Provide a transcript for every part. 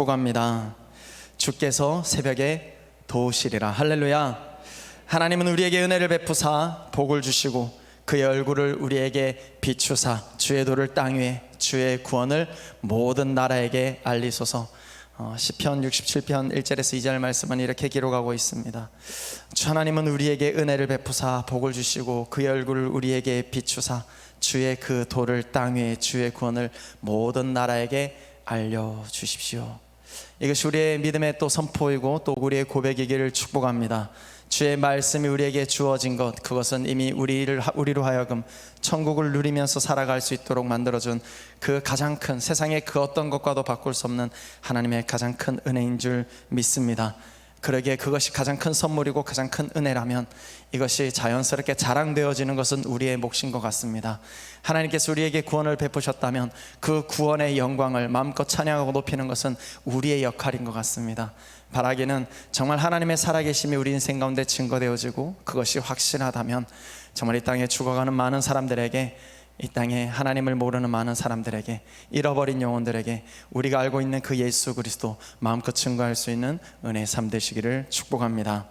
축복합니다. 주께서 새벽에 도우시리라. 할렐루야. 하나님은 우리에게 은혜를 베푸사 복을 주시고 그의 얼굴을 우리에게 비추사 주의 도를 땅 위에 주의 구원을 모든 나라에게 알리소서. 시편 67편 1절에서 2절 말씀은 이렇게 기록하고 있습니다. 주 하나님은 우리에게 은혜를 베푸사 복을 주시고 그의 얼굴을 우리에게 비추사 주의 그 도를 땅 위에 주의 구원을 모든 나라에게 알려주십시오. 이것이 우리의 믿음의 또 선포이고 또 우리의 고백이기를 축복합니다. 주의 말씀이 우리에게 주어진 것, 그것은 이미 우리로 하여금 천국을 누리면서 살아갈 수 있도록 만들어준 그 가장 큰, 세상의 그 어떤 것과도 바꿀 수 없는 하나님의 가장 큰 은혜인 줄 믿습니다. 그러기에 그것이 가장 큰 선물이고 가장 큰 은혜라면 이것이 자연스럽게 자랑되어지는 것은 우리의 몫인 것 같습니다. 하나님께서 우리에게 구원을 베푸셨다면 그 구원의 영광을 마음껏 찬양하고 높이는 것은 우리의 역할인 것 같습니다. 바라기는 정말 하나님의 살아계심이 우리 인생 가운데 증거되어지고 그것이 확실하다면 정말 이 땅에 죽어가는 많은 사람들에게, 이 땅에 하나님을 모르는 많은 사람들에게, 잃어버린 영혼들에게 우리가 알고 있는 그 예수 그리스도 마음껏 증거할 수 있는 은혜의 삶 되시기를 축복합니다.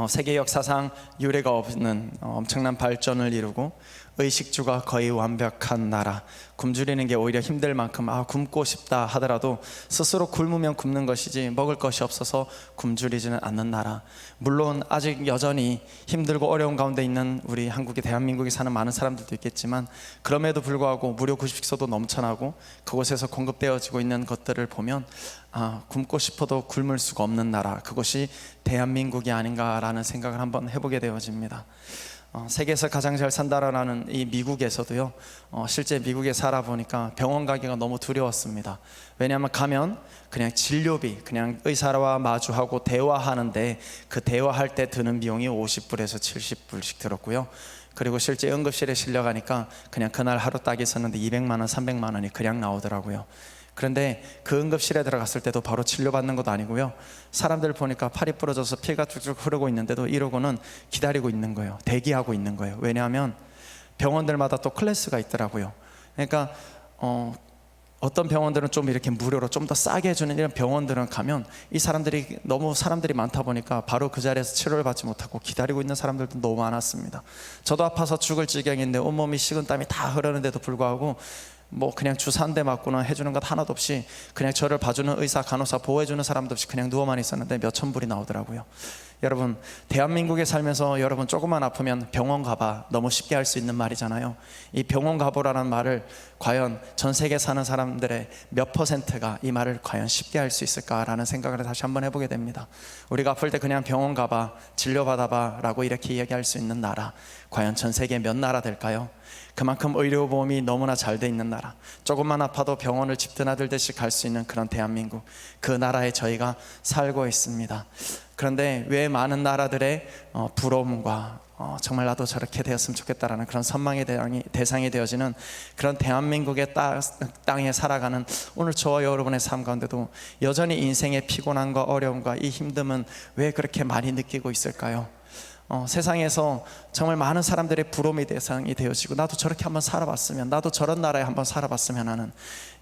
세계 역사상 유례가 없는 엄청난 발전을 이루고 의식주가 거의 완벽한 나라, 굶주리는 게 오히려 힘들 만큼 굶고 싶다 하더라도 스스로 굶으면 굶는 것이지 먹을 것이 없어서 굶주리지는 않는 나라. 물론 아직 여전히 힘들고 어려운 가운데 있는 우리 한국의 대한민국에 사는 많은 사람들도 있겠지만 그럼에도 불구하고 무료 구식소도 넘쳐나고 그곳에서 공급되어지고 있는 것들을 보면 굶고 싶어도 굶을 수가 없는 나라, 그것이 대한민국이 아닌가라는 생각을 한번 해보게 되어집니다. 세계에서 가장 잘 산다라는 이 미국에서도요, 실제 미국에 살아보니까 병원 가기가 너무 두려웠습니다. 왜냐하면 가면 그냥 진료비, 그냥 의사와 마주하고 대화하는데 그 대화할 때 드는 비용이 50불에서 70불씩 들었고요. 그리고 실제 응급실에 실려가니까 그냥 그날 하루 딱 있었는데 200만 원, 300만 원이 그냥 나오더라고요. 그런데 그 응급실에 들어갔을 때도 바로 치료받는 것도 아니고요, 사람들 보니까 팔이 부러져서 피가 쭉쭉 흐르고 있는데도 이러고는 기다리고 있는 거예요. 대기하고 있는 거예요. 왜냐하면 병원들마다 또 클래스가 있더라고요. 그러니까 어떤 병원들은 좀 이렇게 무료로 좀 더 싸게 해주는 이런 병원들은 가면 이 사람들이 너무 사람들이 많다 보니까 바로 그 자리에서 치료를 받지 못하고 기다리고 있는 사람들도 너무 많았습니다. 저도 아파서 죽을 지경인데 온몸이 식은땀이 다 흐르는데도 불구하고 그냥 주사 한 대 맞고는 해주는 것 하나도 없이 그냥 저를 봐주는 의사, 간호사, 보호해주는 사람도 없이 그냥 누워만 있었는데 몇천 불이 나오더라고요. 여러분, 대한민국에 살면서 여러분 조금만 아프면 병원 가봐, 너무 쉽게 할 수 있는 말이잖아요. 이 병원 가보라는 말을 과연 전 세계 사는 사람들의 몇 퍼센트가 이 말을 과연 쉽게 할 수 있을까라는 생각을 다시 한번 해보게 됩니다. 우리가 아플 때 그냥 병원 가봐, 진료받아봐 라고 이렇게 이야기할 수 있는 나라, 과연 전 세계 몇 나라 될까요? 그만큼 의료보험이 너무나 잘 돼 있는 나라, 조금만 아파도 병원을 집 드나들듯이 갈 수 있는 그런 대한민국, 그 나라에 저희가 살고 있습니다. 그런데 왜 많은 나라들의 부러움과 정말 나도 저렇게 되었으면 좋겠다라는 그런 선망의 대상이 되어지는 그런 대한민국의 땅에 살아가는 오늘 저와 여러분의 삶 가운데도 여전히 인생의 피곤함과 어려움과 이 힘듦은 왜 그렇게 많이 느끼고 있을까요? 세상에서 정말 많은 사람들의 부러움의 대상이 되어지고 나도 저렇게 한번 살아봤으면, 나도 저런 나라에 한번 살아봤으면 하는,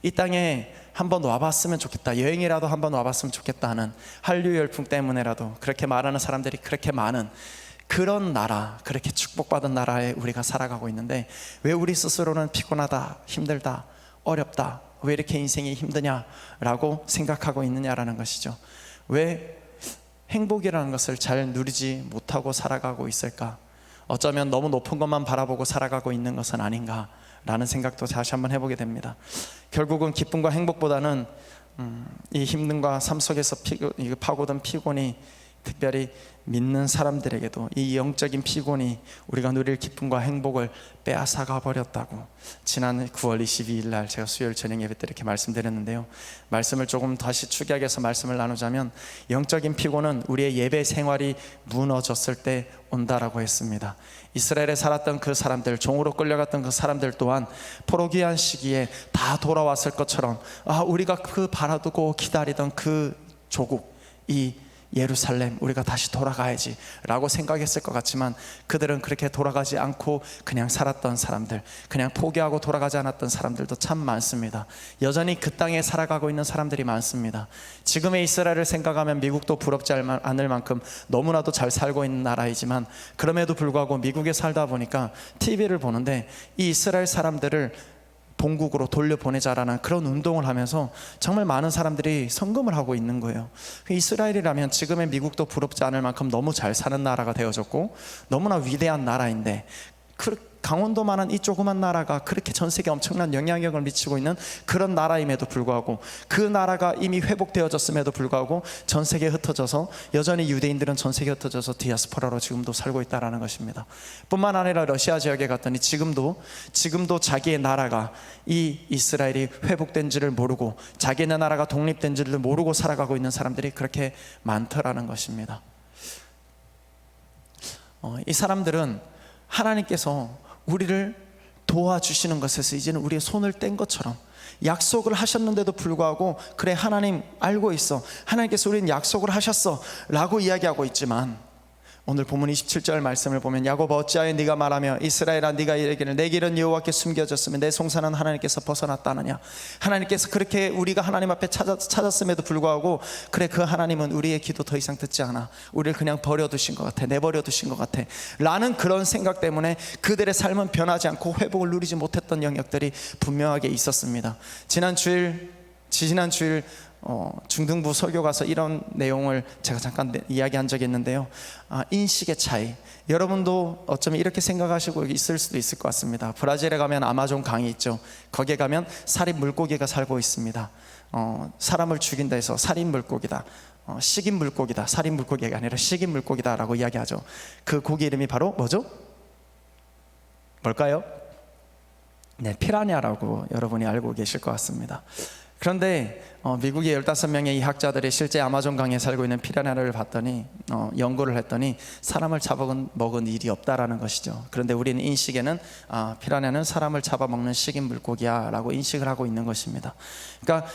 이 땅에 한번 와봤으면 좋겠다, 여행이라도 한번 와봤으면 좋겠다 하는 한류 열풍 때문에라도 그렇게 말하는 사람들이 그렇게 많은 그런 나라, 그렇게 축복받은 나라에 우리가 살아가고 있는데 왜 우리 스스로는 피곤하다, 힘들다, 어렵다, 왜 이렇게 인생이 힘드냐라고 생각하고 있느냐라는 것이죠. 왜 행복이라는 것을 잘 누리지 못하고 살아가고 있을까? 어쩌면 너무 높은 것만 바라보고 살아가고 있는 것은 아닌가 라는 생각도 다시 한번 해보게 됩니다. 결국은 기쁨과 행복보다는 이 힘듦과 삶 속에서 파고든 피곤이 특별히 믿는 사람들에게도 이 영적인 피곤이 우리가 누릴 기쁨과 행복을 빼앗아가 버렸다고 지난 9월 22일 날 제가 수요일 저녁 예배 때 이렇게 말씀드렸는데요, 말씀을 조금 다시 축약해서 말씀을 나누자면 영적인 피곤은 우리의 예배 생활이 무너졌을 때 온다라고 했습니다. 이스라엘에 살았던 그 사람들, 종으로 끌려갔던 그 사람들 또한 포로기한 시기에 다 돌아왔을 것처럼 우리가 그 바라두고 기다리던 그 조국, 이 예루살렘 우리가 다시 돌아가야지 라고 생각했을 것 같지만 그들은 그렇게 돌아가지 않고 그냥 살았던 사람들, 그냥 포기하고 돌아가지 않았던 사람들도 참 많습니다. 여전히 그 땅에 살아가고 있는 사람들이 많습니다. 지금의 이스라엘을 생각하면 미국도 부럽지 않을 만큼 너무나도 잘 살고 있는 나라이지만 그럼에도 불구하고 미국에 살다 보니까 TV를 보는데 이 이스라엘 사람들을 본국으로 돌려보내자라는 그런 운동을 하면서 정말 많은 사람들이 성금을 하고 있는 거예요. 이스라엘이라면 지금의 미국도 부럽지 않을 만큼 너무 잘 사는 나라가 되어졌고 너무나 위대한 나라인데 강원도만한 이 조그만 나라가 그렇게 전 세계에 엄청난 영향력을 미치고 있는 그런 나라임에도 불구하고 그 나라가 이미 회복되어졌음에도 불구하고 전 세계에 흩어져서 여전히 유대인들은 전 세계에 흩어져서 디아스포라로 지금도 살고 있다는 것입니다. 뿐만 아니라 러시아 지역에 갔더니 지금도 자기의 나라가 이 이스라엘이 회복된지를 모르고 자기네 나라가 독립된지를 모르고 살아가고 있는 사람들이 그렇게 많더라는 것입니다. 이 사람들은 하나님께서 우리를 도와주시는 것에서 이제는 우리의 손을 뗀 것처럼 약속을 하셨는데도 불구하고 그래 하나님 알고 있어, 하나님께서 우리는 약속을 하셨어 라고 이야기하고 있지만 오늘 본문 27절 말씀을 보면 야곱아 어찌하여 네가 말하며 이스라엘아 네가 이르기를 내 길은 여호와께 숨겨졌으며 내 송사는 하나님께서 벗어났다느냐. 하나님께서 그렇게 우리가 하나님 앞에 찾았음에도 불구하고 그래 그 하나님은 우리의 기도 더 이상 듣지 않아, 우리를 그냥 버려두신 것 같아, 내버려 두신 것 같아 라는 그런 생각 때문에 그들의 삶은 변하지 않고 회복을 누리지 못했던 영역들이 분명하게 있었습니다. 지난 주일 중등부 설교 가서 이런 내용을 제가 잠깐 이야기한 적이 있는데요. 인식의 차이, 여러분도 어쩌면 이렇게 생각하시고 있을 수도 있을 것 같습니다. 브라질에 가면 아마존 강이 있죠. 거기에 가면 살인 물고기가 살고 있습니다. 사람을 죽인다 해서 살인 물고기다, 식인 물고기다, 살인 물고기가 아니라 식인 물고기다 라고 이야기하죠. 그 고기 이름이 바로 뭐죠? 뭘까요? 네, 피라냐라고 여러분이 알고 계실 것 같습니다. 그런데 미국의 15명의 이 학자들이 실제 아마존 강에 살고 있는 피라냐를 봤더니 연구를 했더니 사람을 잡아먹은 일이 없다라는 것이죠. 그런데 우리는 인식에는 피라냐는 사람을 잡아먹는 식인 물고기야 라고 인식을 하고 있는 것입니다. 그러니까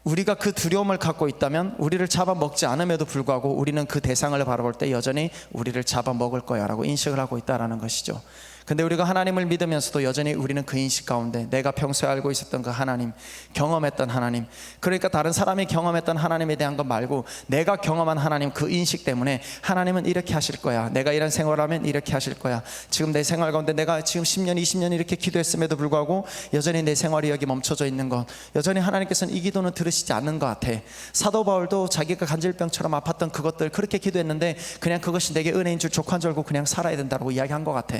우리가 그 두려움을 갖고 있다면 우리를 잡아먹지 않음에도 불구하고 우리는 그 대상을 바라볼 때 여전히 우리를 잡아먹을 거야 라고 인식을 하고 있다는 것이죠. 근데 우리가 하나님을 믿으면서도 여전히 우리는 그 인식 가운데 내가 평소에 알고 있었던 그 하나님, 경험했던 하나님, 그러니까 다른 사람이 경험했던 하나님에 대한 것 말고 내가 경험한 하나님, 그 인식 때문에 하나님은 이렇게 하실 거야, 내가 이런 생활하면 이렇게 하실 거야, 지금 내 생활 가운데 내가 지금 10년 20년 이렇게 기도했음에도 불구하고 여전히 내 생활이 여기 멈춰져 있는 것, 여전히 하나님께서는 이 기도는 들으시지 않는 것 같아. 사도 바울도 자기가 간질병처럼 아팠던 그것들 그렇게 기도했는데 그냥 그것이 내게 은혜인 줄 족한 줄 알고 그냥 살아야 된다고 이야기한 것 같아.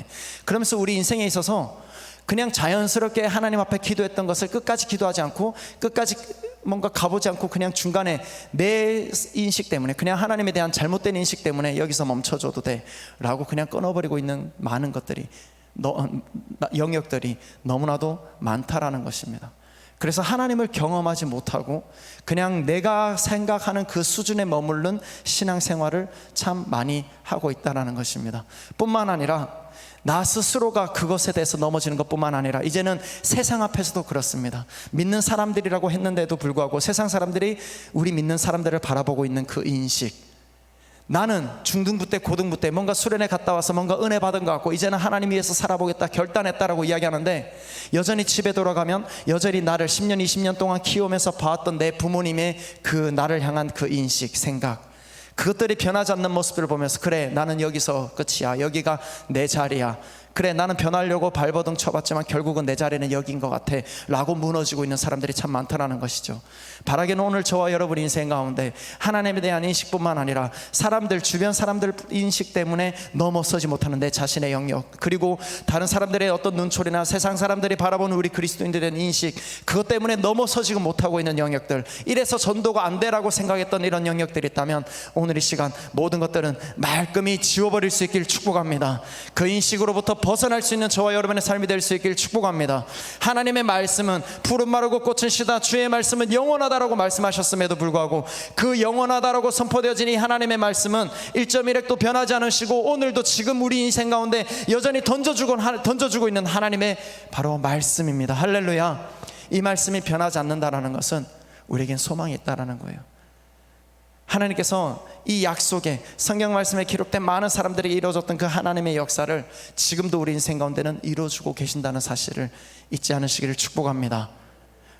그러면서 우리 인생에 있어서 그냥 자연스럽게 하나님 앞에 기도했던 것을 끝까지 기도하지 않고 끝까지 뭔가 가보지 않고 그냥 중간에 내 인식 때문에, 그냥 하나님에 대한 잘못된 인식 때문에 여기서 멈춰줘도 돼 라고 그냥 끊어버리고 있는 많은 것들이, 영역들이 너무나도 많다라는 것입니다. 그래서 하나님을 경험하지 못하고 그냥 내가 생각하는 그 수준에 머무른 신앙생활을 참 많이 하고 있다는 것입니다. 뿐만 아니라 나 스스로가 그것에 대해서 넘어지는 것뿐만 아니라 이제는 세상 앞에서도 그렇습니다. 믿는 사람들이라고 했는데도 불구하고 세상 사람들이 우리 믿는 사람들을 바라보고 있는 그 인식, 나는 중등부 때 고등부 때 뭔가 수련회 갔다 와서 뭔가 은혜 받은 것 같고 이제는 하나님 위해서 살아보겠다 결단했다라고 이야기하는데 여전히 집에 돌아가면 여전히 나를 10년 20년 동안 키우면서 봐왔던 내 부모님의 그 나를 향한 그 인식, 생각, 그것들이 변하지 않는 모습들을 보면서 그래 나는 여기서 끝이야, 여기가 내 자리야, 그래 나는 변하려고 발버둥 쳐봤지만 결국은 내 자리는 여기인 것 같아 라고 무너지고 있는 사람들이 참 많다라는 것이죠. 바라기는 오늘 저와 여러분 인생 가운데 하나님에 대한 인식뿐만 아니라 사람들, 주변 사람들 인식 때문에 넘어서지 못하는 내 자신의 영역, 그리고 다른 사람들의 어떤 눈초리나 세상 사람들이 바라보는 우리 그리스도인들의 인식, 그것 때문에 넘어서지 못하고 있는 영역들, 이래서 전도가 안 되라고 생각했던 이런 영역들이 있다면 오늘 이 시간 모든 것들은 말끔히 지워버릴 수 있길 축복합니다. 그 인식으로부터 벗어날 수 있는 저와 여러분의 삶이 될 수 있길 축복합니다. 하나님의 말씀은 푸른 마르고 꽃은 시다, 주의 말씀은 영원하다라고 말씀하셨음에도 불구하고 그 영원하다라고 선포되어진 이 하나님의 말씀은 1.1핵도 변하지 않으시고 오늘도 지금 우리 인생 가운데 여전히 던져주고 있는 하나님의 바로 말씀입니다. 할렐루야. 이 말씀이 변하지 않는다라는 것은 우리에겐 소망이 있다라는 거예요. 하나님께서 이 약속에 성경 말씀에 기록된 많은 사람들에게 이루어졌던 그 하나님의 역사를 지금도 우리 인생 가운데는 이루어주고 계신다는 사실을 잊지 않으시기를 축복합니다.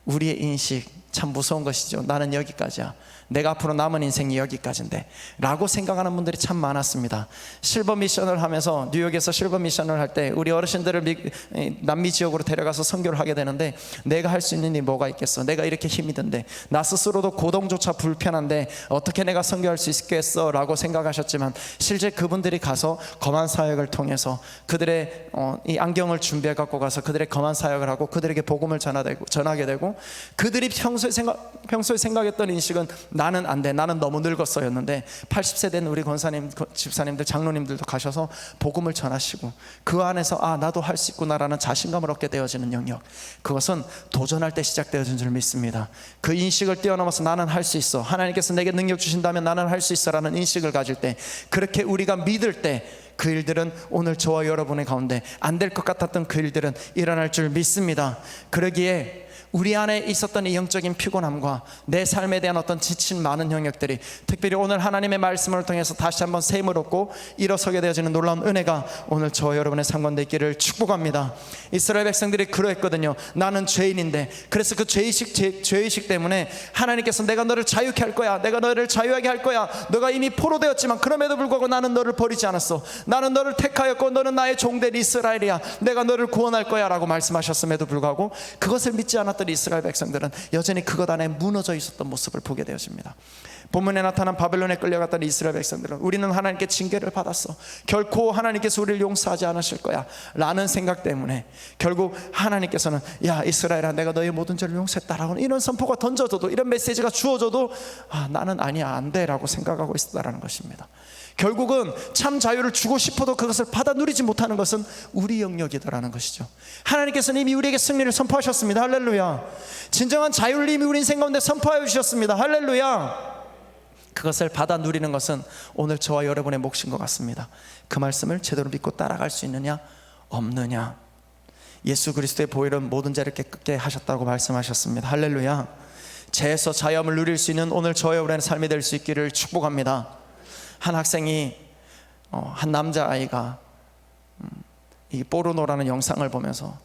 우리의 인식 참 무서운 것이죠. 나는 여기까지야, 내가 앞으로 남은 인생이 여기까지인데 라고 생각하는 분들이 참 많았습니다. 실버 미션을 하면서, 뉴욕에서 실버 미션을 할 때 우리 어르신들을 남미 지역으로 데려가서 선교를 하게 되는데, 내가 할 수 있는 일이 뭐가 있겠어, 내가 이렇게 힘이 든데, 나 스스로도 고동조차 불편한데 어떻게 내가 선교할 수 있겠어 라고 생각하셨지만, 실제 그분들이 가서 검안 사역을 통해서 그들의 이 안경을 준비해 갖고 가서 그들의 검안 사역을 하고 그들에게 복음을 전하게 되고, 그들이 평소에 생각했던 인식은 나는 안 돼, 나는 너무 늙었어였는데 80세 된 우리 권사님, 집사님들, 장로님들도 가셔서 복음을 전하시고 그 안에서 나도 할 수 있구나라는 자신감을 얻게 되어지는 영역, 그것은 도전할 때 시작되어진 줄 믿습니다. 그 인식을 뛰어넘어서 나는 할 수 있어, 하나님께서 내게 능력 주신다면 나는 할 수 있어 라는 인식을 가질 때, 그렇게 우리가 믿을 때 그 일들은 오늘 저와 여러분의 가운데 안 될 것 같았던 그 일들은 일어날 줄 믿습니다. 그러기에 우리 안에 있었던 이 영적인 피곤함과 내 삶에 대한 어떤 지친 많은 영역들이, 특별히 오늘 하나님의 말씀을 통해서 다시 한번 셈을 얻고 일어서게 되어지는 놀라운 은혜가 오늘 저와 여러분의 상관되어 있기를 축복합니다. 이스라엘 백성들이 그러했거든요. 나는 죄인인데, 그래서 그 죄의식 때문에 하나님께서 내가 너를 자유케 할 거야, 내가 너를 자유하게 할 거야, 너가 이미 포로되었지만 그럼에도 불구하고 나는 너를 버리지 않았어, 나는 너를 택하였고 너는 나의 종된 이스라엘이야, 내가 너를 구원할 거야 라고 말씀하셨음에도 불구하고 그것을 믿지 않았던 이스라엘 백성들은 여전히 그것 안에 무너져 있었던 모습을 보게 되어집니다. 본문에 나타난 바벨론에 끌려갔던 이스라엘 백성들은 우리는 하나님께 징계를 받았어, 결코 하나님께서 우리를 용서하지 않으실 거야 라는 생각 때문에 결국 하나님께서는 야 이스라엘아, 내가 너의 모든 죄를 용서했다라고 이런 선포가 던져져도, 이런 메시지가 주어져도 나는 아니야, 안 돼 라고 생각하고 있었다라는 것입니다. 결국은 참 자유를 주고 싶어도 그것을 받아 누리지 못하는 것은 우리 영역이더라는 것이죠. 하나님께서는 이미 우리에게 승리를 선포하셨습니다. 할렐루야. 진정한 자유를 이미 우리 인생 가운데 선포하여 주셨습니다. 할렐루야. 그것을 받아 누리는 것은 오늘 저와 여러분의 몫인 것 같습니다. 그 말씀을 제대로 믿고 따라갈 수 있느냐 없느냐. 예수 그리스도의 보혈은 모든 죄를 깨끗게 하셨다고 말씀하셨습니다. 할렐루야. 죄에서 자유함을 누릴 수 있는 오늘 저와 여러분의 삶이 될 수 있기를 축복합니다. 한 학생이 한 남자아이가 이 포르노라는 영상을 보면서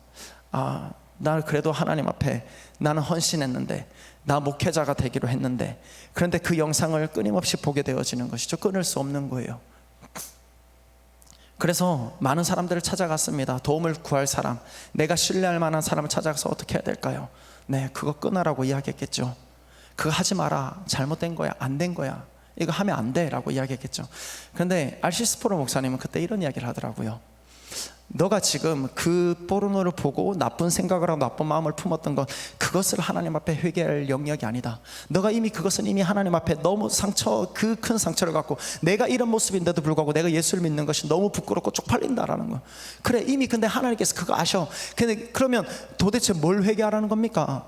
나 그래도 하나님 앞에 나는 헌신했는데, 나 목회자가 되기로 했는데, 그런데 그 영상을 끊임없이 보게 되어지는 것이죠. 끊을 수 없는 거예요. 그래서 많은 사람들을 찾아갔습니다. 도움을 구할 사람, 내가 신뢰할 만한 사람을 찾아가서 어떻게 해야 될까요? 네, 그거 끊으라고 이야기했겠죠. 그거 하지 마라, 잘못된 거야, 안 된 거야, 이거 하면 안 돼 라고 이야기했겠죠. 그런데 알시스 포로 목사님은 그때 이런 이야기를 하더라고요. 너가 지금 그 포르노를 보고 나쁜 생각을 하고 나쁜 마음을 품었던 것, 그것을 하나님 앞에 회개할 영역이 아니다. 너가 이미 그것은 이미 하나님 앞에 너무 그 큰 상처를 갖고, 내가 이런 모습인데도 불구하고 내가 예수를 믿는 것이 너무 부끄럽고 쪽팔린다라는 거. 그래, 이미 근데 하나님께서 그거 아셔. 근데 그러면 도대체 뭘 회개하라는 겁니까?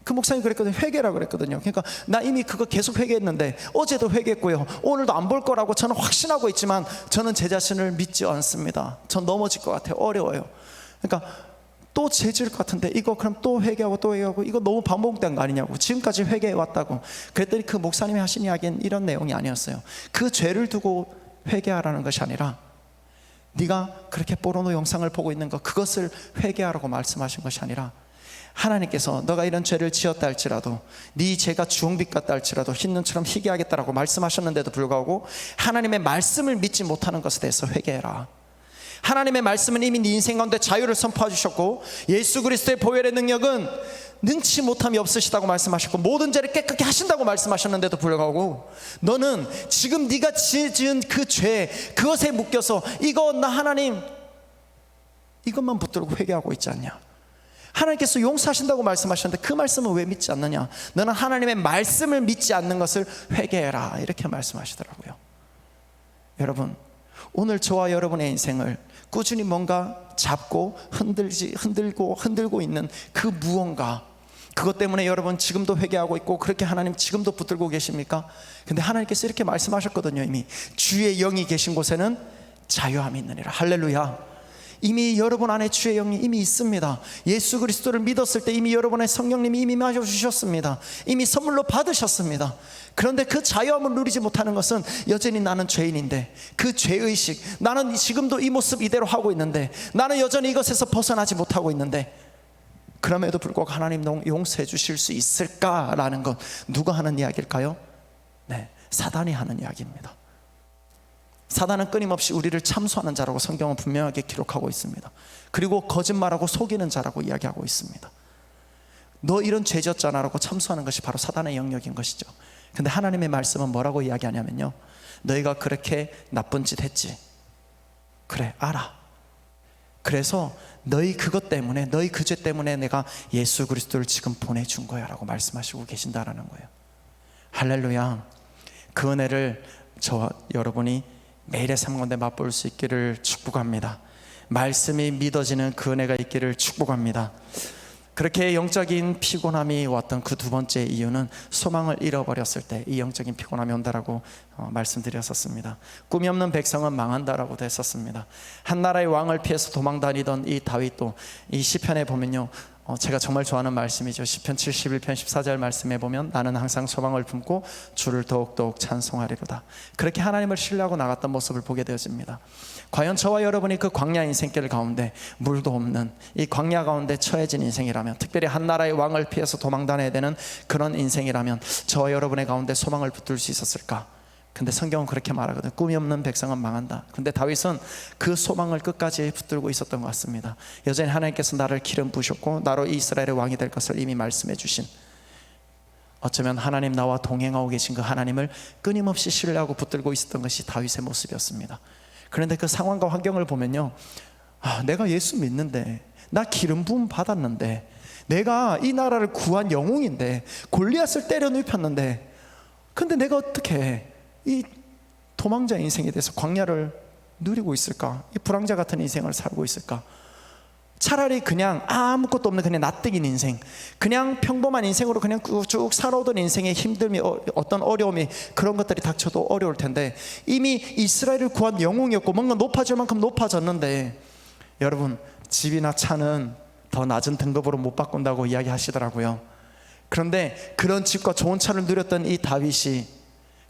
그 목사님이 그랬거든요. 회개라고 그랬거든요. 그러니까 나 이미 그거 계속 회개했는데, 어제도 회개했고요, 오늘도 안 볼 거라고 저는 확신하고 있지만 저는 제 자신을 믿지 않습니다. 전 넘어질 것 같아요. 어려워요. 그러니까 또 죄질 것 같은데 이거 그럼 또 회개하고 또 회개하고, 이거 너무 반복된 거 아니냐고, 지금까지 회개해 왔다고. 그랬더니 그 목사님이 하신 이야기는 이런 내용이 아니었어요. 그 죄를 두고 회개하라는 것이 아니라, 네가 그렇게 포르노 영상을 보고 있는 거, 그것을 회개하라고 말씀하신 것이 아니라, 하나님께서 너가 이런 죄를 지었다 할지라도, 네 죄가 주홍빛 같다 할지라도 흰 눈처럼 희게 하겠다라고 말씀하셨는데도 불구하고 하나님의 말씀을 믿지 못하는 것에 대해서 회개해라. 하나님의 말씀은 이미 네 인생 가운데 자유를 선포해 주셨고, 예수 그리스도의 보혈의 능력은 능치 못함이 없으시다고 말씀하셨고, 모든 죄를 깨끗게 하신다고 말씀하셨는데도 불구하고 너는 지금 네가 지은 그 죄, 그것에 묶여서 이거 나 하나님 이것만 붙들고 회개하고 있지 않냐. 하나님께서 용서하신다고 말씀하셨는데 그 말씀은 왜 믿지 않느냐. 너는 하나님의 말씀을 믿지 않는 것을 회개해라, 이렇게 말씀하시더라고요. 여러분, 오늘 저와 여러분의 인생을 꾸준히 뭔가 잡고 흔들고 있는 그 무언가, 그것 때문에 여러분 지금도 회개하고 있고 그렇게 하나님 지금도 붙들고 계십니까? 근데 하나님께서 이렇게 말씀하셨거든요. 이미 주의 영이 계신 곳에는 자유함이 있느니라. 할렐루야. 이미 여러분 안에 주의 영이 이미 있습니다. 예수 그리스도를 믿었을 때 이미 여러분의 성령님이 이미 마셔 주셨습니다. 이미 선물로 받으셨습니다. 그런데 그 자유함을 누리지 못하는 것은 여전히 나는 죄인인데, 그 죄의식, 나는 지금도 이 모습 이대로 하고 있는데, 나는 여전히 이것에서 벗어나지 못하고 있는데, 그럼에도 불구하고 하나님 용서해 주실 수 있을까라는 건 누가 하는 이야기일까요? 네, 사단이 하는 이야기입니다. 사단은 끊임없이 우리를 참소하는 자라고 성경은 분명하게 기록하고 있습니다. 그리고 거짓말하고 속이는 자라고 이야기하고 있습니다. 너 이런 죄졌잖아 라고 참소하는 것이 바로 사단의 영역인 것이죠. 근데 하나님의 말씀은 뭐라고 이야기하냐면요, 너희가 그렇게 나쁜 짓 했지, 그래 알아. 그래서 너희 그것 때문에, 너희 그 죄 때문에 내가 예수 그리스도를 지금 보내준 거야 라고 말씀하시고 계신다라는 거예요. 할렐루야. 그 은혜를 저와 여러분이 매일의 삶 가운데 맛볼 수 있기를 축복합니다. 말씀이 믿어지는 그 은혜가 있기를 축복합니다. 그렇게 영적인 피곤함이 왔던 그 두 번째 이유는 소망을 잃어버렸을 때 이 영적인 피곤함이 온다라고 말씀드렸었습니다. 꿈이 없는 백성은 망한다라고도 했었습니다. 한 나라의 왕을 피해서 도망다니던 이 다윗도 이 시편에 보면요, 제가 정말 좋아하는 말씀이죠. 시편 71편 14절 말씀에 보면 나는 항상 소망을 품고 주를 더욱더욱 찬송하리로다. 그렇게 하나님을 신뢰하고 나갔던 모습을 보게 되어집니다. 과연 저와 여러분이 그 광야 인생길 가운데 물도 없는 이 광야 가운데 처해진 인생이라면, 특별히 한 나라의 왕을 피해서 도망다녀야 되는 그런 인생이라면 저와 여러분의 가운데 소망을 붙들 수 있었을까? 근데 성경은 그렇게 말하거든요. 꿈이 없는 백성은 망한다. 근데 다윗은 그 소망을 끝까지 붙들고 있었던 것 같습니다. 여전히 하나님께서 나를 기름 부으셨고 나로 이스라엘의 왕이 될 것을 이미 말씀해 주신, 어쩌면 하나님 나와 동행하고 계신 그 하나님을 끊임없이 신뢰하고 붙들고 있었던 것이 다윗의 모습이었습니다. 그런데 그 상황과 환경을 보면요, 내가 예수 믿는데, 나 기름 부음 받았는데, 내가 이 나라를 구한 영웅인데, 골리앗을 때려 눕혔는데, 근데 내가 어떻게 이 도망자 인생에 대해서 광야를 누리고 있을까? 이 불황자 같은 인생을 살고 있을까? 차라리 그냥 아무것도 없는 그냥 낯뜨긴 인생, 그냥 평범한 인생으로 그냥 쭉 살아오던 인생의 힘듦이, 어떤 어려움이, 그런 것들이 닥쳐도 어려울 텐데, 이미 이스라엘을 구한 영웅이었고 뭔가 높아질 만큼 높아졌는데, 여러분 집이나 차는 더 낮은 등급으로 못 바꾼다고 이야기하시더라고요. 그런데 그런 집과 좋은 차를 누렸던 이 다윗이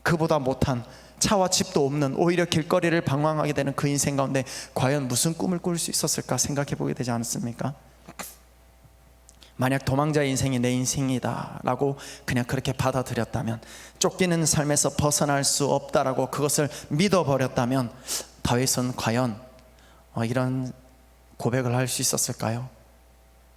그보다 못한 차와 집도 없는 오히려 길거리를 방황하게 되는 그 인생 가운데 과연 무슨 꿈을 꿀 수 있었을까 생각해 보게 되지 않았습니까? 만약 도망자의 인생이 내 인생이다 라고 그냥 그렇게 받아들였다면, 쫓기는 삶에서 벗어날 수 없다라고 그것을 믿어버렸다면, 다윗은 과연 이런 고백을 할 수 있었을까요?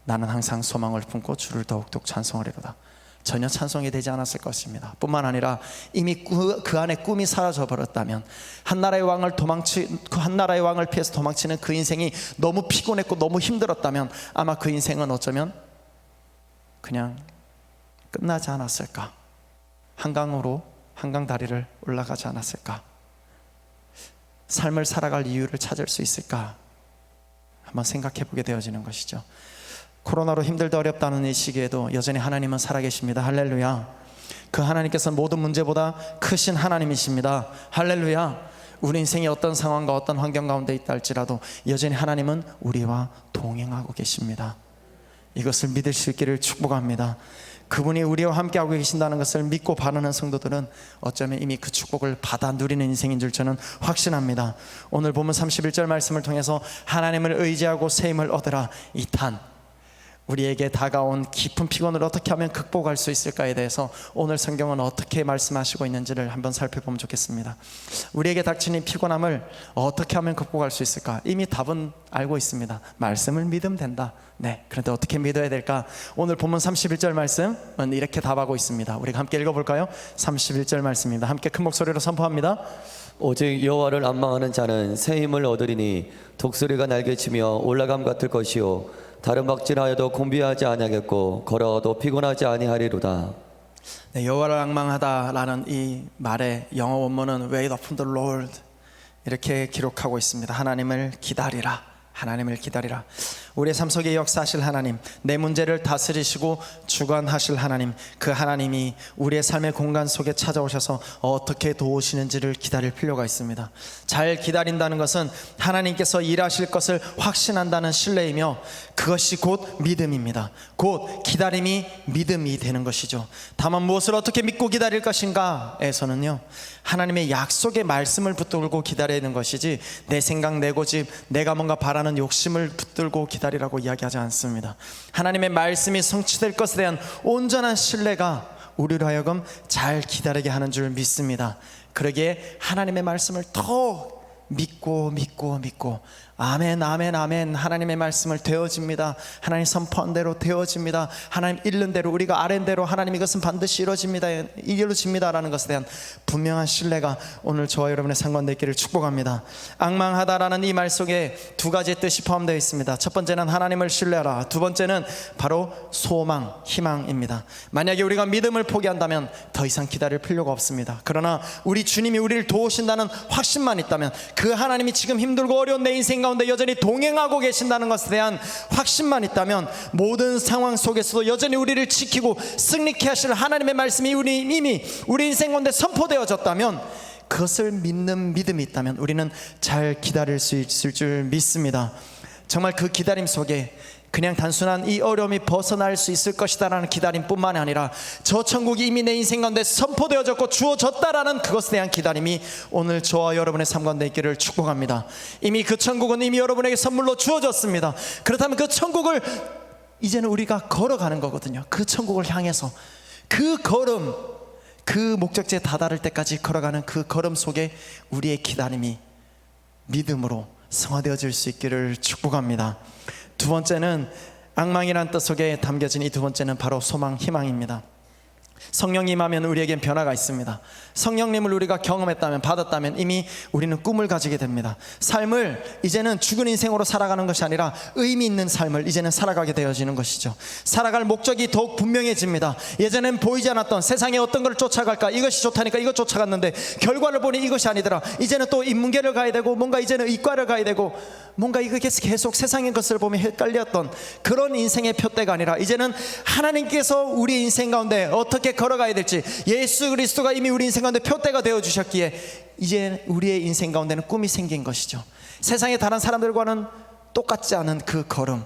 나는 항상 소망을 품고 주를 더욱더욱 찬송하리로다. 전혀 찬송이 되지 않았을 것입니다. 뿐만 아니라 이미 그 안에 꿈이 사라져 버렸다면, 한 나라의 왕을 피해서 도망치는 그 인생이 너무 피곤했고 너무 힘들었다면, 아마 그 인생은 어쩌면 그냥 끝나지 않았을까? 한강 다리를 올라가지 않았을까? 삶을 살아갈 이유를 찾을 수 있을까? 한번 생각해 보게 되어지는 것이죠. 코로나로 힘들다 어렵다는 이 시기에도 여전히 하나님은 살아계십니다. 할렐루야. 그 하나님께서는 모든 문제보다 크신 하나님이십니다. 할렐루야. 우리 인생이 어떤 상황과 어떤 환경 가운데 있다 할지라도 여전히 하나님은 우리와 동행하고 계십니다. 이것을 믿을 수 있기를 축복합니다. 그분이 우리와 함께하고 계신다는 것을 믿고 바라는 성도들은 어쩌면 이미 그 축복을 받아 누리는 인생인 줄 저는 확신합니다. 오늘 본문 31절 말씀을 통해서 하나님을 의지하고 새 힘을 얻으라, 이 탄, 우리에게 다가온 깊은 피곤을 어떻게 하면 극복할 수 있을까에 대해서 오늘 성경은 어떻게 말씀하시고 있는지를 한번 살펴보면 좋겠습니다. 우리에게 닥치는 피곤함을 어떻게 하면 극복할 수 있을까? 이미 답은 알고 있습니다. 말씀을 믿으면 된다. 네, 그런데 어떻게 믿어야 될까? 오늘 본문 31절 말씀은 이렇게 답하고 있습니다. 우리가 함께 읽어볼까요? 31절 말씀입니다. 함께 큰 목소리로 선포합니다. 오직 여호와를 앙망하는 자는 새 힘을 얻으리니 독수리가 날개치며 올라감 같을 것이요 다른 박질하여도 공비하지 아니하겠고 걸어도 피곤하지 아니하리로다. 네, 여호와를 앙망하다라는 이 말의 영어 원문은 Wait upon the Lord 이렇게 기록하고 있습니다. 하나님을 기다리라, 하나님을 기다리라. 우리의 삶 속에 역사하실 하나님, 내 문제를 다스리시고 주관하실 하나님, 그 하나님이 우리의 삶의 공간 속에 찾아오셔서 어떻게 도우시는지를 기다릴 필요가 있습니다. 잘 기다린다는 것은 하나님께서 일하실 것을 확신한다는 신뢰이며, 그것이 곧 믿음입니다. 곧 기다림이 믿음이 되는 것이죠. 다만 무엇을 어떻게 믿고 기다릴 것인가에서는요, 하나님의 약속의 말씀을 붙들고 기다리는 것이지 내 생각, 내 고집, 내가 뭔가 바라는 욕심을 붙들고 기다리라고 이야기하지 않습니다. 하나님의 말씀이 성취될 것에 대한 온전한 신뢰가 우리로 하여금 잘 기다리게 하는 줄 믿습니다. 그러기에 하나님의 말씀을 더 믿고 아멘 아멘 아멘, 하나님의 말씀을 되어집니다. 하나님 선포한 대로 되어집니다. 하나님 일른 대로, 우리가 아랜 대로 하나님 이것은 반드시 이루어집니다라는 것에 대한 분명한 신뢰가 오늘 저와 여러분의 상관되기를 축복합니다. 앙망하다라는 이 말 속에 두 가지의 뜻이 포함되어 있습니다. 첫 번째는 하나님을 신뢰하라, 두 번째는 바로 소망, 희망입니다. 만약에 우리가 믿음을 포기한다면 더 이상 기다릴 필요가 없습니다. 그러나 우리 주님이 우리를 도우신다는 확신만 있다면, 그 하나님이 지금 힘들고 어려운 내 인생 가운데 여전히 동행하고 계신다는 것에 대한 확신만 있다면, 모든 상황 속에서도 여전히 우리를 지키고 승리케 하실 하나님의 말씀이 이미 우리 인생 가운데 선포되어졌다면, 그것을 믿는 믿음이 있다면 우리는 잘 기다릴 수 있을 줄 믿습니다. 정말 그 기다림 속에 그냥 단순한 이 어려움이 벗어날 수 있을 것이다라는 기다림뿐만 아니라, 저 천국이 이미 내 인생 가운데 선포되어졌고 주어졌다라는 그것에 대한 기다림이 오늘 저와 여러분의 삶 가운데 있기를 축복합니다. 이미 그 천국은 이미 여러분에게 선물로 주어졌습니다. 그렇다면 그 천국을 이제는 우리가 걸어가는 거거든요. 그 천국을 향해서 그 걸음, 그 목적지에 다다를 때까지 걸어가는 그 걸음 속에 우리의 기다림이 믿음으로 성화되어질 수 있기를 축복합니다. 두 번째는, 앙망이란 뜻 속에 담겨진 이 두 번째는 바로 소망, 희망입니다. 성령이 임하면 우리에겐 변화가 있습니다. 성령님을 우리가 경험했다면, 받았다면 이미 우리는 꿈을 가지게 됩니다. 삶을 이제는 죽은 인생으로 살아가는 것이 아니라 의미 있는 삶을 이제는 살아가게 되어지는 것이죠. 살아갈 목적이 더욱 분명해집니다. 예전엔 보이지 않았던 세상에 어떤 걸 쫓아갈까, 이것이 좋다니까 이것 쫓아갔는데 결과를 보니 이것이 아니더라. 이제는 또 인문계를 가야 되고, 뭔가 이제는 의과를 가야 되고, 뭔가 이거 계속 세상의 것을 보며 헷갈렸던 그런 인생의 표대가 아니라, 이제는 하나님께서 우리 인생 가운데 어떻게 걸어가야 될지, 예수 그리스도가 이미 우리 인생 가운데 표대가 되어 주셨기에 이제 우리의 인생 가운데는 꿈이 생긴 것이죠. 세상의 다른 사람들과는 똑같지 않은 그 걸음,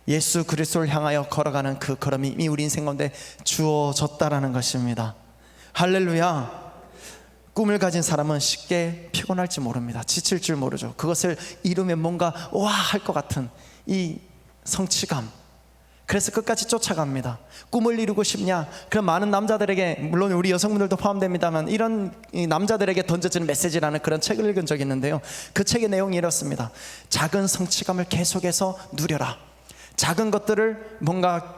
예수 그리스도를 향하여 걸어가는 그 걸음이 이미 우리 인생 가운데 주어졌다라는 것입니다. 할렐루야. 꿈을 가진 사람은 쉽게 피곤할지 모릅니다. 지칠 줄 모르죠. 그것을 이루면 뭔가 와 할 것 같은 이 성취감, 그래서 끝까지 쫓아갑니다. 꿈을 이루고 싶냐? 그럼 많은 남자들에게, 물론 우리 여성분들도 포함됩니다만, 이런 남자들에게 던져지는 메시지라는 그런 책을 읽은 적이 있는데요, 그 책의 내용이 이렇습니다. 작은 성취감을 계속해서 누려라. 작은 것들을 뭔가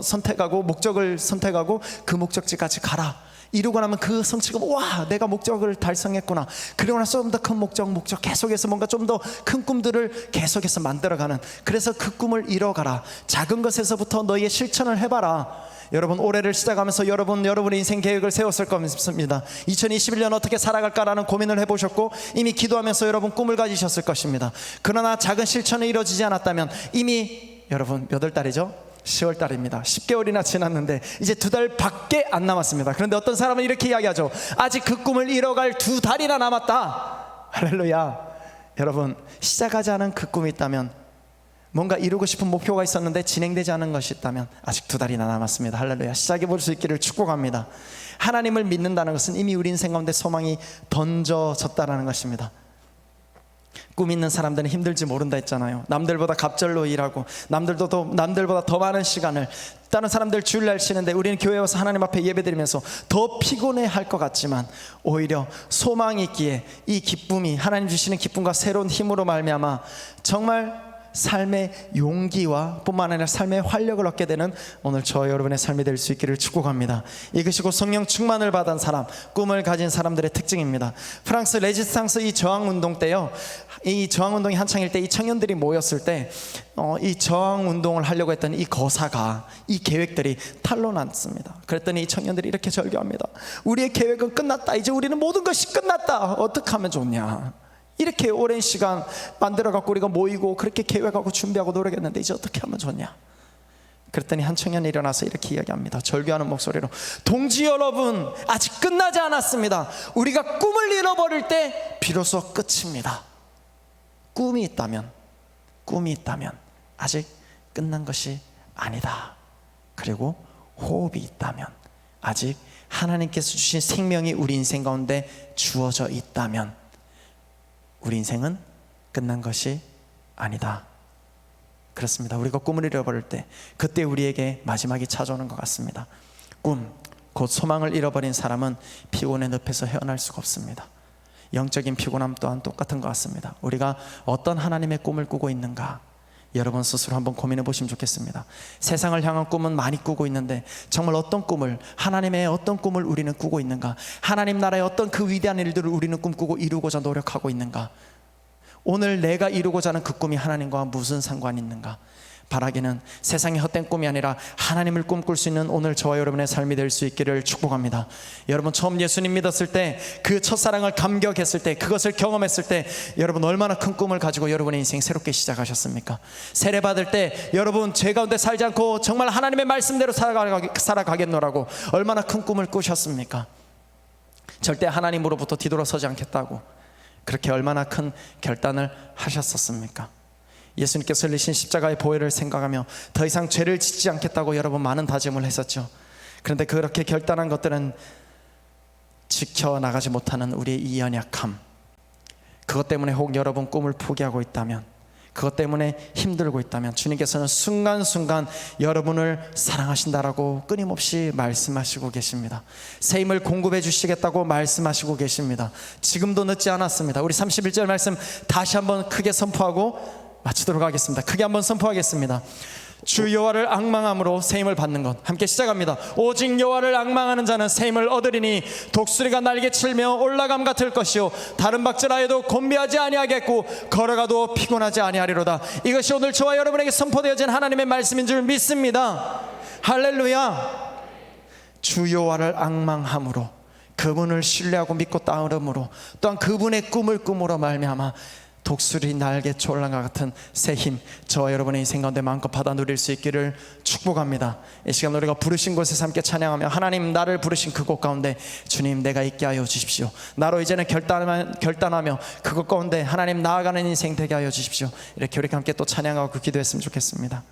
선택하고, 목적을 선택하고 그 목적지까지 가라. 이루고 나면 그 성취감, 와 내가 목적을 달성했구나. 그리고 나서 좀 더 큰 목적 계속해서 뭔가 좀 더 큰 꿈들을 계속해서 만들어가는, 그래서 그 꿈을 이뤄가라. 작은 것에서부터 너희의 실천을 해봐라. 여러분, 올해를 시작하면서 여러분의 인생 계획을 세웠을 겁니다. 2021년 어떻게 살아갈까라는 고민을 해보셨고, 이미 기도하면서 여러분 꿈을 가지셨을 것입니다. 그러나 작은 실천이 이루어지지 않았다면, 이미 여러분 몇 월 달이죠? 10월 달입니다. 10개월이나 지났는데 이제 2달 밖에 안 남았습니다. 그런데 어떤 사람은 이렇게 이야기하죠. 아직 그 꿈을 이뤄갈 2달이나 남았다. 할렐루야. 여러분, 시작하지 않은 그 꿈이 있다면, 뭔가 이루고 싶은 목표가 있었는데 진행되지 않은 것이 있다면 아직 2달이나 남았습니다. 할렐루야. 시작해 볼 수 있기를 축복합니다. 하나님을 믿는다는 것은 이미 우리 인생 가운데 소망이 던져졌다라는 것입니다. 꿈 있는 사람들은 힘들지 모른다 했잖아요. 남들보다 갑절로 일하고, 남들보다 더 많은 시간을, 다른 사람들 주일날 쉬는데 우리는 교회 와서 하나님 앞에 예배드리면서 더 피곤해 할 것 같지만, 오히려 소망이 있기에 이 기쁨이, 하나님 주시는 기쁨과 새로운 힘으로 말미암아 정말 삶의 용기와 뿐만 아니라 삶의 활력을 얻게 되는 오늘 저 여러분의 삶이 될 수 있기를 축복합니다. 이것이 곧 성령 충만을 받은 사람, 꿈을 가진 사람들의 특징입니다. 프랑스 레지스탕스 이 저항운동 때요, 이 저항운동이 한창일 때 이 청년들이 모였을 때 이 저항운동을 하려고 했던 이 거사가, 이 계획들이 탄로 났습니다. 그랬더니 이 청년들이 이렇게 절규합니다. 우리의 계획은 끝났다. 이제 우리는 모든 것이 끝났다. 어떻게 하면 좋냐? 이렇게 오랜 시간 만들어 갖고 우리가 모이고 그렇게 계획하고 준비하고 노력했는데 이제 어떻게 하면 좋냐. 그랬더니 한 청년이 일어나서 이렇게 이야기합니다. 절규하는 목소리로, 동지 여러분, 아직 끝나지 않았습니다. 우리가 꿈을 잃어버릴 때 비로소 끝입니다. 꿈이 있다면 아직 끝난 것이 아니다. 그리고 호흡이 있다면, 아직 하나님께서 주신 생명이 우리 인생 가운데 주어져 있다면 우리 인생은 끝난 것이 아니다. 그렇습니다. 우리가 꿈을 잃어버릴 때 그때 우리에게 마지막이 찾아오는 것 같습니다. 꿈, 곧 소망을 잃어버린 사람은 피곤의 늪에서 헤어날 수가 없습니다. 영적인 피곤함 또한 똑같은 것 같습니다. 우리가 어떤 하나님의 꿈을 꾸고 있는가, 여러분 스스로 한번 고민해 보시면 좋겠습니다. 세상을 향한 꿈은 많이 꾸고 있는데 정말 어떤 꿈을, 하나님의 어떤 꿈을 우리는 꾸고 있는가, 하나님 나라의 어떤 그 위대한 일들을 우리는 꿈꾸고 이루고자 노력하고 있는가, 오늘 내가 이루고자 하는 그 꿈이 하나님과 무슨 상관이 있는가. 바라기는 세상의 헛된 꿈이 아니라 하나님을 꿈꿀 수 있는 오늘 저와 여러분의 삶이 될 수 있기를 축복합니다. 여러분 처음 예수님 믿었을 때, 그 첫사랑을 감격했을 때, 그것을 경험했을 때 여러분 얼마나 큰 꿈을 가지고 여러분의 인생 새롭게 시작하셨습니까? 세례받을 때 여러분 죄 가운데 살지 않고 정말 하나님의 말씀대로 살아가겠노라고 얼마나 큰 꿈을 꾸셨습니까? 절대 하나님으로부터 뒤돌아서지 않겠다고 그렇게 얼마나 큰 결단을 하셨었습니까? 예수님께서 흘리신 십자가의 보혈을 생각하며 더 이상 죄를 짓지 않겠다고 여러분 많은 다짐을 했었죠. 그런데 그렇게 결단한 것들은 지켜나가지 못하는 우리의 이 연약함, 그것 때문에 혹 여러분 꿈을 포기하고 있다면, 그것 때문에 힘들고 있다면 주님께서는 순간순간 여러분을 사랑하신다라고 끊임없이 말씀하시고 계십니다. 새 힘을 공급해 주시겠다고 말씀하시고 계십니다. 지금도 늦지 않았습니다. 우리 31절 말씀 다시 한번 크게 선포하고 마치도록 하겠습니다. 크게 한번 선포하겠습니다. 주 여호와를 앙망함으로 새 힘을 받는 것. 함께 시작합니다. 오직 여호와를 앙망하는 자는 새 힘을 얻으리니 독수리가 날개치며 올라감 같을 것이요 다른 박질하여도 곤비하지 아니하겠고 걸어가도 피곤하지 아니하리로다. 이것이 오늘 저와 여러분에게 선포되어진 하나님의 말씀인 줄 믿습니다. 할렐루야. 주 여호와를 앙망함으로, 그분을 신뢰하고 믿고 따름으로, 또한 그분의 꿈을 꿈으로 말미암아 독수리 날개 올라가 같은 새 힘 저와 여러분의 인생 가운데 마음껏 받아 누릴 수 있기를 축복합니다. 이 시간 우리가 부르신 곳에서 함께 찬양하며, 하나님 나를 부르신 그곳 가운데 주님 내가 있게 하여 주십시오. 나로 이제는 결단하며 그곳 가운데 하나님 나아가는 인생 되게 하여 주십시오. 이렇게 우리 함께 또 찬양하고 기도했으면 좋겠습니다.